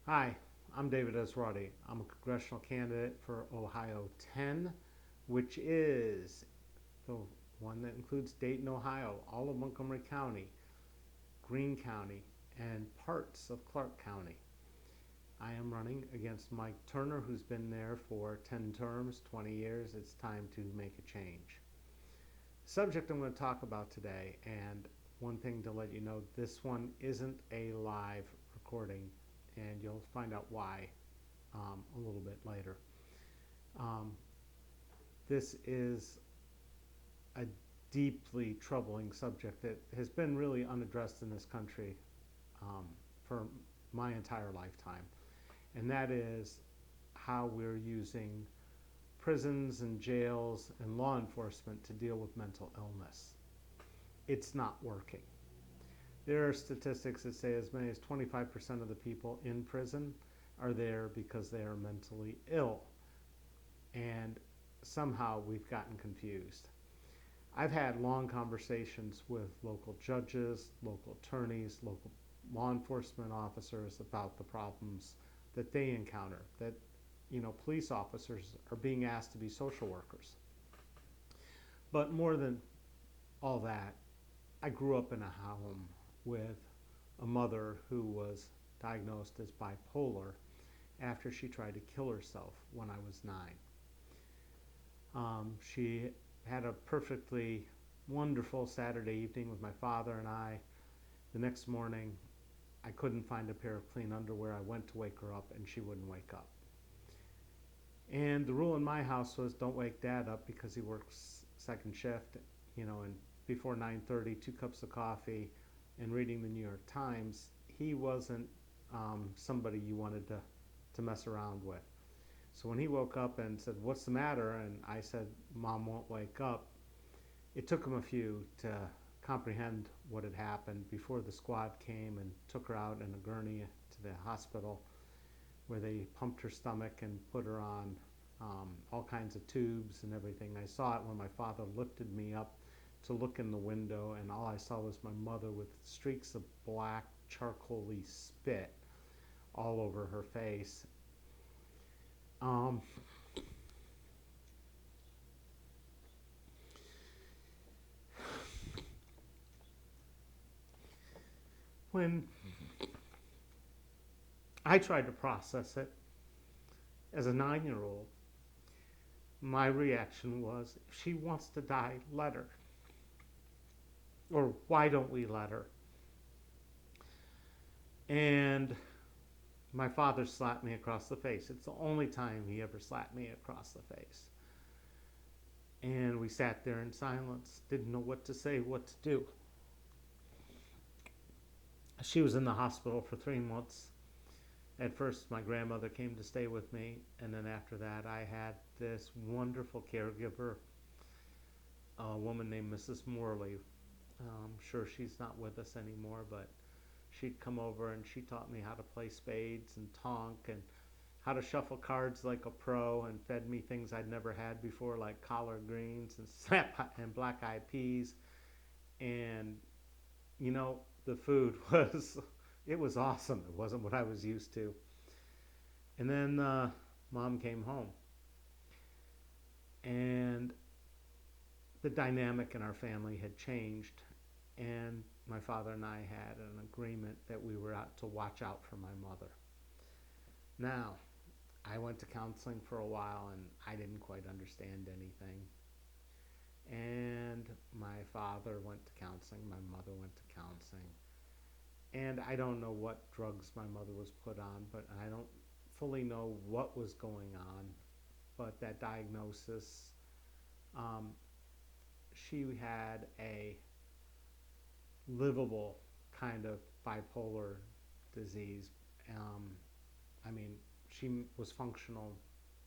Hi, I'm David Esrati. I'm a congressional candidate for OH-10, which is the one that includes Dayton, Ohio, all of Montgomery County, Greene County, and parts of Clark County. I am running against Mike Turner, who's been there for 10 terms, 20 years. It's time to make a change. The subject I'm going to talk about today, and one thing to let you know, this one isn't a live recording, and you'll find out why a little bit later. Um, this is a deeply troubling subject that has been really unaddressed in this country for my entire lifetime, and that is how we're using prisons and jails and law enforcement to deal with mental illness. It's not working. There are statistics that say as many as 25% of the people in prison are there because they are mentally ill, and somehow we've gotten confused. I've had long conversations with local judges, local attorneys, local law enforcement officers about the problems that they encounter, that police officers are being asked to be social workers. But more than all that, I grew up in a home with a mother who was diagnosed as bipolar after she tried to kill herself when I was 9. She had a perfectly wonderful Saturday evening with my father and I. The next morning, I couldn't find a pair of clean underwear. I went to wake her up, and she wouldn't wake up. And the rule in my house was don't wake Dad up because he works second shift, and before 9:30, 2 cups of coffee and reading the New York Times. He wasn't somebody you wanted to mess around with. So when he woke up and said, "What's the matter?" and I said, "Mom won't wake up," it took him a few to comprehend what had happened before the squad came and took her out in a gurney to the hospital, where they pumped her stomach and put her on all kinds of tubes and everything. I saw it when my father lifted me up to look in the window, and all I saw was my mother with streaks of black charcoaly spit all over her face. Um, when I tried to process it as a 9-year-old, my reaction was, if she wants to die, let her. Or why don't we let her? And my father slapped me across the face. It's the only time he ever slapped me across the face. And we sat there in silence, didn't know what to say, what to do. She was in the hospital for 3 months. At first, my grandmother came to stay with me, and then after that, I had this wonderful caregiver, a woman named Mrs. Morley. I'm sure she's not with us anymore, but she'd come over and she taught me how to play spades and tonk and how to shuffle cards like a pro, and fed me things I'd never had before, like collard greens and and black eyed peas. And the food was it was awesome. It wasn't what I was used to. And then Mom came home, and the dynamic in our family had changed, and my father and I had an agreement that we were out to watch out for my mother. Now, I went to counseling for a while, and I didn't quite understand anything. And my father went to counseling, my mother went to counseling. And I don't know what drugs my mother was put on, but I don't fully know what was going on. But that diagnosis, um, she had a livable kind of bipolar disease. Um, I mean, she was functional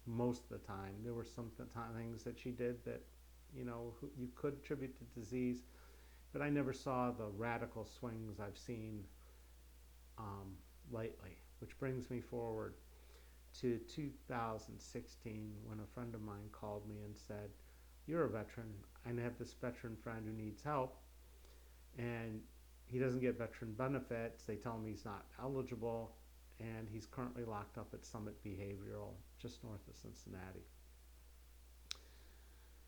most of the time. There were some things that she did that, you could attribute to disease, but I never saw the radical swings I've seen um, lately. Which brings me forward to 2016, when a friend of mine called me and said, "You're a veteran. I have this veteran friend who needs help, and he doesn't get veteran benefits. They tell him he's not eligible, and he's currently locked up at Summit Behavioral, just north of Cincinnati.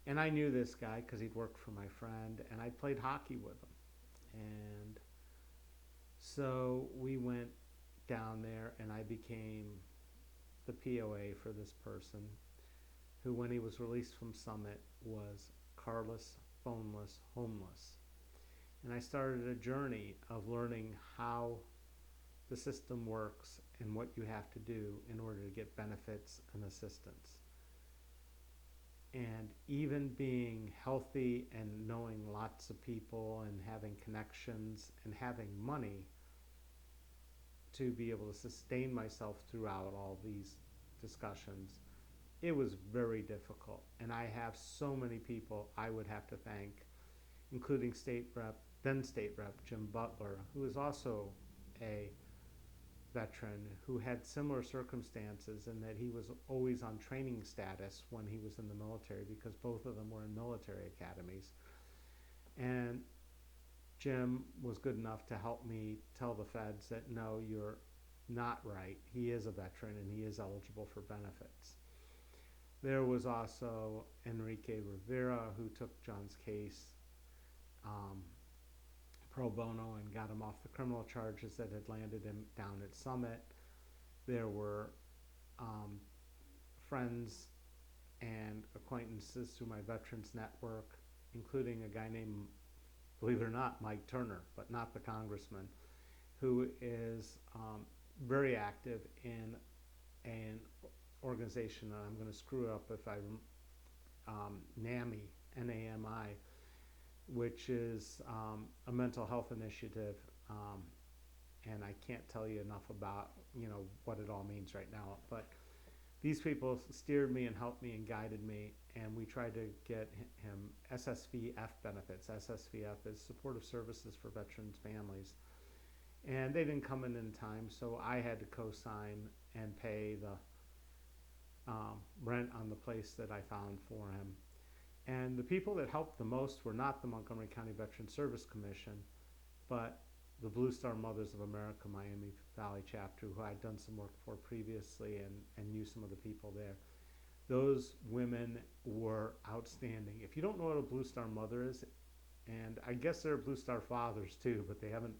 And I knew this guy because he'd worked for my friend, and I played hockey with him. And so we went down there, and I became the POA for this person who, when he was released from Summit, was carless, phoneless, homeless. And I started a journey of learning how the system works and what you have to do in order to get benefits and assistance. And even being healthy and knowing lots of people and having connections and having money to be able to sustain myself throughout all these discussions, it was very difficult. And I have so many people I would have to thank, including then State Rep Jim Butler, who is also a veteran who had similar circumstances in that he was always on training status when he was in the military, because both of them were in military academies. And Jim was good enough to help me tell the feds that no, you're not right. He is a veteran and he is eligible for benefits. There was also Enrique Rivera, who took John's case pro bono and got him off the criminal charges that had landed him down at Summit. There were friends and acquaintances through my veterans network, including a guy named, believe it or not, Mike Turner, but not the congressman, who is very active in an organization, and I'm going to screw it up if I NAMI, N-A-M-I, which is a mental health initiative, and I can't tell you enough about what it all means right now. But these people steered me and helped me and guided me, and we tried to get him SSVF benefits. SSVF is Supportive Services for Veterans Families, and they didn't come in time, so I had to co-sign and pay the rent on the place that I found for him. And the people that helped the most were not the Montgomery County Veteran Service Commission, but the Blue Star Mothers of America Miami Valley chapter, who I'd done some work for previously and knew some of the people there. Those women were outstanding. If you don't know what a Blue Star Mother is, and I guess there are Blue Star Fathers too, but they haven't,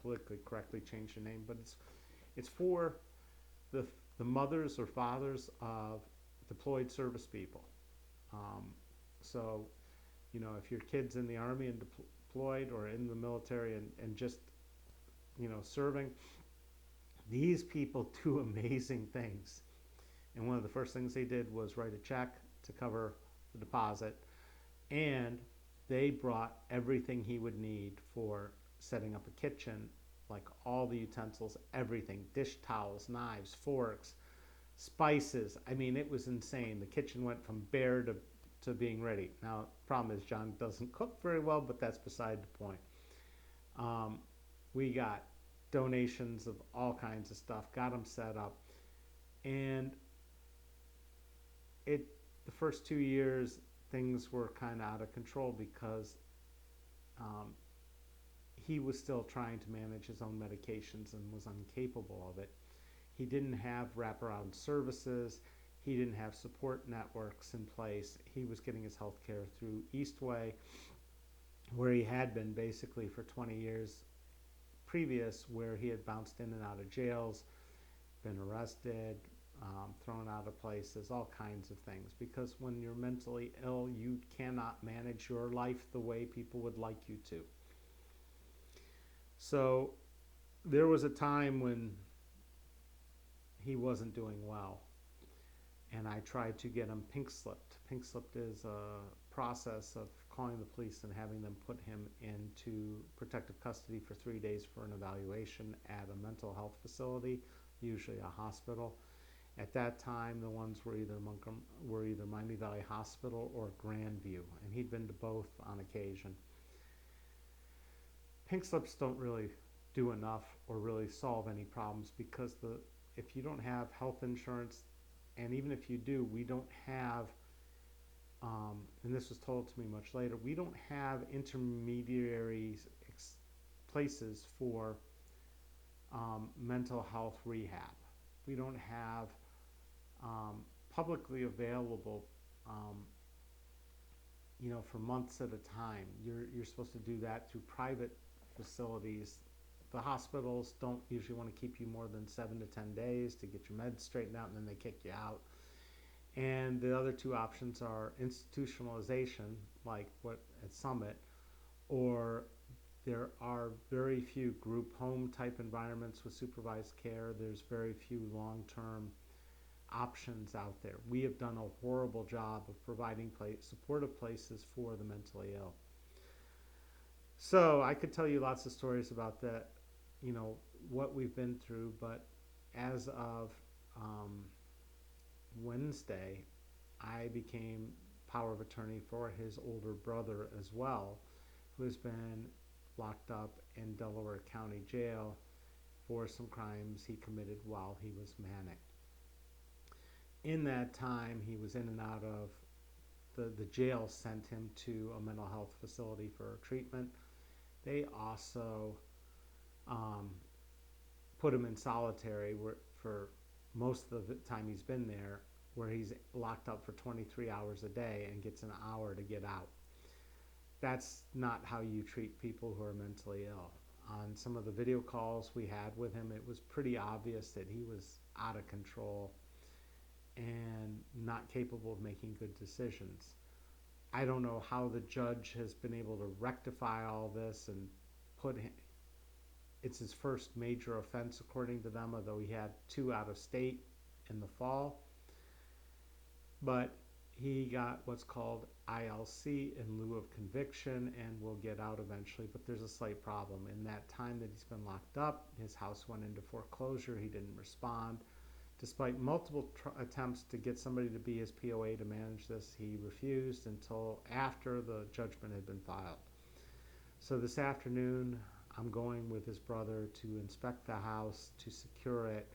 politically correctly changed the name, but it's for the mothers or fathers of deployed service people. So, if your kid's in the Army and deployed or in the military and just, serving, these people do amazing things. And one of the first things they did was write a check to cover the deposit, and they brought everything he would need for setting up a kitchen, like all the utensils, everything, dish towels, knives, forks, spices. I mean, it was insane. The kitchen went from bare to being ready. Now, the problem is John doesn't cook very well, but that's beside the point. We got donations of all kinds of stuff, got them set up, and the first 2 years things were kind of out of control because he was still trying to manage his own medications and was incapable of it. He didn't have wraparound services. He didn't have support networks in place. He was getting his health care through Eastway, where he had been basically for 20 years previous, where he had bounced in and out of jails, been arrested, thrown out of places, all kinds of things. Because when you're mentally ill, you cannot manage your life the way people would like you to. So there was a time when he wasn't doing well, and I tried to get him pink slipped. Pink slipped is a process of calling the police and having them put him into protective custody for 3 days for an evaluation at a mental health facility, usually a hospital. At that time, the ones were either Miami Valley Hospital or Grandview, and he'd been to both on occasion. Pink slips don't really do enough or really solve any problems, because if you don't have health insurance, and even if you do, we don't have, and this was told to me much later, we don't have intermediaries places for mental health rehab. We don't have publicly available, um, for months at a time. You're supposed to do that through private facilities. The hospitals don't usually want to keep you more than 7 to 10 days to get your meds straightened out, and then they kick you out. And the other two options are institutionalization, like what at Summit, or there are very few group home type environments with supervised care. There's very few long term options out there. We have done a horrible job of providing supportive places for the mentally ill. So I could tell you lots of stories about that, what we've been through, but as of um, Wednesday, I became power of attorney for his older brother as well, who has been locked up in Delaware County Jail for some crimes he committed while he was manic. In that time, he was in and out of the jail, sent him to a mental health facility for treatment. They also um, put him in solitary for most of the time he's been there, where he's locked up for 23 hours a day and gets an hour to get out. That's not how you treat people who are mentally ill. On some of the video calls we had with him, it was pretty obvious that he was out of control and not capable of making good decisions. I don't know how the judge has been able to rectify all this and put him. It's his first major offense, according to them, although he had two out of state in the fall. But he got what's called ILC in lieu of conviction and will get out eventually. But there's a slight problem. In that time that he's been locked up, his house went into foreclosure. He didn't respond. Despite multiple attempts to get somebody to be his POA to manage this, he refused until after the judgment had been filed. So this afternoon, I'm going with his brother to inspect the house, to secure it,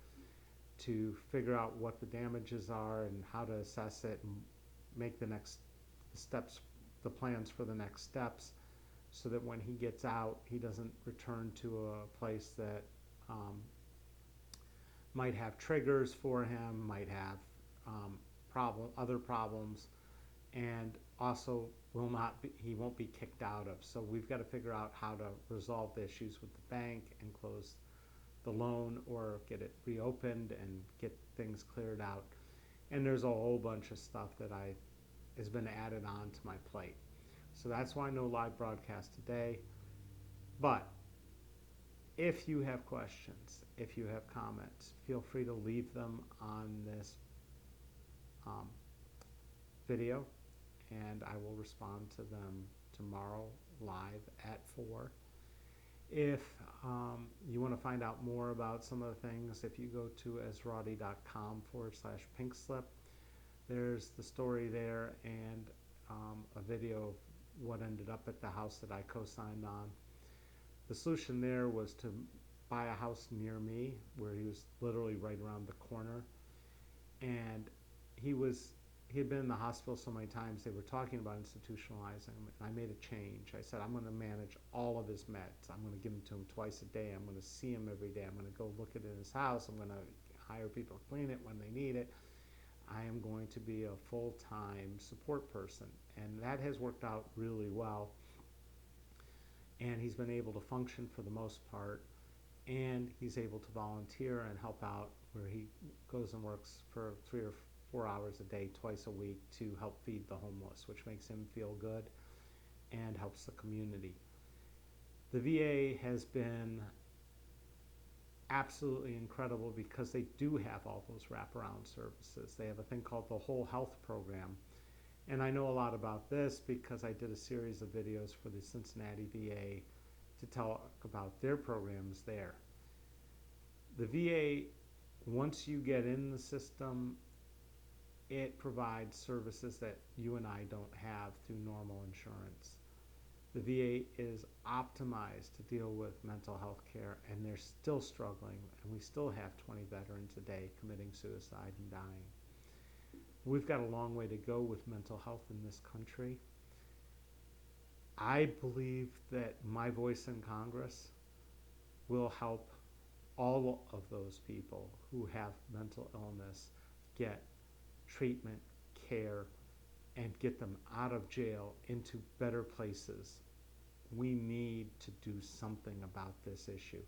to figure out what the damages are and how to assess it and make the next steps, the plans for the next steps, so that when he gets out, he doesn't return to a place that might have triggers for him, might have other problems, and also he won't be kicked out of. So we've got to figure out how to resolve the issues with the bank and close the loan or get it reopened and get things cleared out. And there's a whole bunch of stuff that has been added on to my plate. So that's why no live broadcast today. But if you have questions, if you have comments, feel free to leave them on this video, and I will respond to them tomorrow live at 4. If you want to find out more about some of the things, if you go to esrati.com/pinkslip, there's the story there and a video of what ended up at the house that I co-signed on. The solution there was to buy a house near me, where he was literally right around the corner, and he had been in the hospital so many times they were talking about institutionalizing him, and I made a change. I said, I'm going to manage all of his meds. I'm going to give them to him twice a day. I'm going to see him every day. I'm going to go look at it in his house. I'm going to hire people to clean it when they need it. I am going to be a full-time support person, and that has worked out really well. And he's been able to function for the most part, and he's able to volunteer and help out, where he goes and works for 3 or 4 hours a day, twice a week, to help feed the homeless, which makes him feel good and helps the community. The VA has been absolutely incredible because they do have all those wraparound services. They have a thing called the Whole Health Program. And I know a lot about this because I did a series of videos for the Cincinnati VA to talk about their programs there. The VA, once you get in the system, it provides services that you and I don't have through normal insurance. The VA is optimized to deal with mental health care, and they're still struggling, and we still have 20 veterans a day committing suicide and dying. We've got a long way to go with mental health in this country. I believe that my voice in Congress will help all of those people who have mental illness get treatment, care, and get them out of jail into better places. We need to do something about this issue,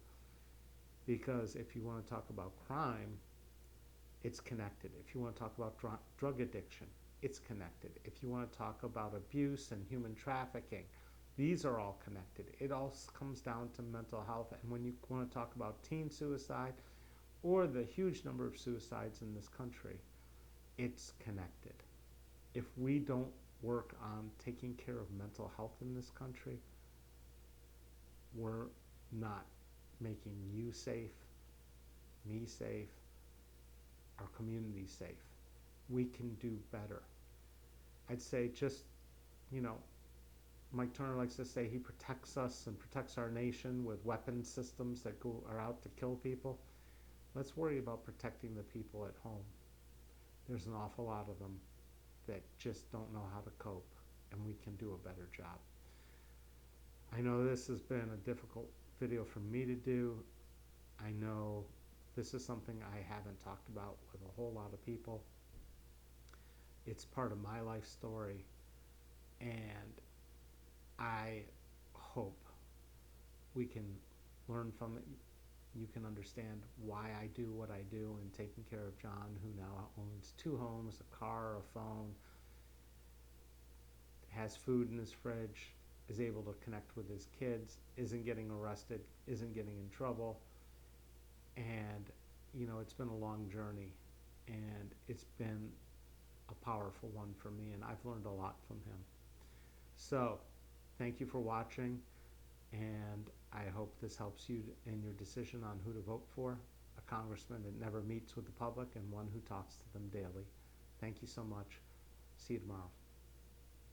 because if you want to talk about crime, it's connected. If you want to talk about drug addiction, it's connected. If you want to talk about abuse and human trafficking, these are all connected. It all comes down to mental health. And when you want to talk about teen suicide or the huge number of suicides in this country, it's connected. If we don't work on taking care of mental health in this country, we're not making you safe, me safe, our community safe. We can do better. I'd say just, you know, Mike Turner likes to say he protects us and protects our nation with weapon systems that are out to kill people. Let's worry about protecting the people at home. There's an awful lot of them that just don't know how to cope, and we can do a better job. I know this has been a difficult video for me to do. I know this is something I haven't talked about with a whole lot of people. It's part of my life story, and I hope we can learn from it. You can understand why I do what I do in taking care of John, who now owns 2 homes, a car, a phone, has food in his fridge, is able to connect with his kids, isn't getting arrested, isn't getting in trouble. And, you know, it's been a long journey, and it's been a powerful one for me, and I've learned a lot from him. So, thank you for watching, and I hope this helps you in your decision on who to vote for, a congressman that never meets with the public and one who talks to them daily. Thank you so much. See you tomorrow.